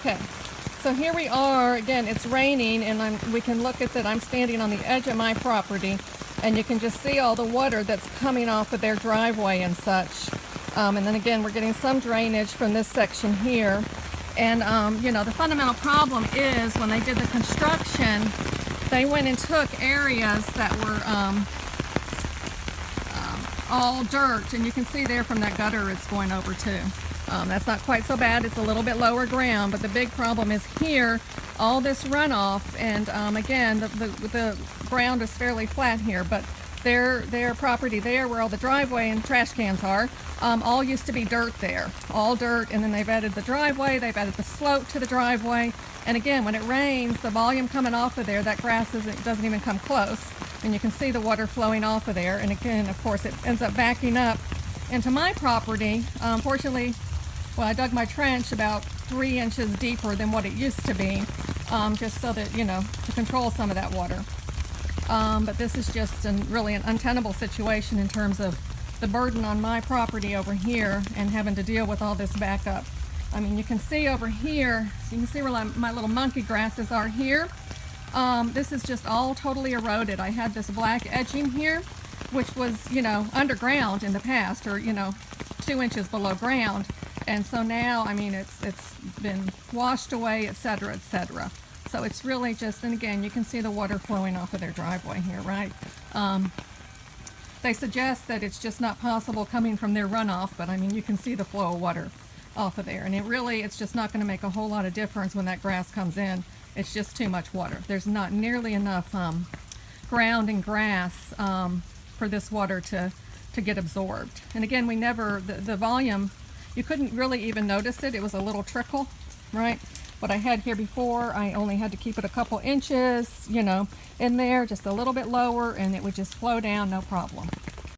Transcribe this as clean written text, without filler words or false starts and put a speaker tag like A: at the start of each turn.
A: Okay, so here we are again. It's raining, and we can look at that. I'm standing on the edge of my property, and you can just see all the water that's coming off of their driveway and such. And then again, we're getting some drainage from this section here. And you know, the fundamental problem is when they did the construction, they went and took areas that were all dirt, and you can see there from that gutter it's going over too. That's not quite so bad. It's a little bit lower ground, but the big problem is here, all this runoff, and again, the ground is fairly flat here, but their property there, where all the driveway and trash cans are, all used to be dirt there, all dirt, and then they've added the driveway, they've added the slope to the driveway, and again, when it rains, the volume coming off of there, that grass doesn't even come close, and you can see the water flowing off of there, and again, of course, it ends up backing up into my property. Fortunately, well, I dug my trench about 3 inches deeper than what it used to be, just so that, you know, to control some of that water. But this is just really an untenable situation in terms of the burden on my property over here and having to deal with all this backup. I mean, you can see over here, so you can see where my little monkey grasses are here. This is just all totally eroded. I had this black edging here, which was, you know, underground in the past, or, you know, 2 inches below ground. And so now, I mean, it's been washed away, etc., etc. So it's really just, and again, you can see the water flowing off of their driveway here, right? They suggest that it's just not possible coming from their runoff, but I mean, you can see the flow of water off of there. And it's just not going to make a whole lot of difference when that grass comes in. It's just too much water. There's not nearly enough ground and grass for this water to get absorbed. And again, the volume, you couldn't really even notice it. It was a little trickle, right? What I had here before, I only had to keep it a couple inches, you know, in there, just a little bit lower, and it would just flow down, no problem.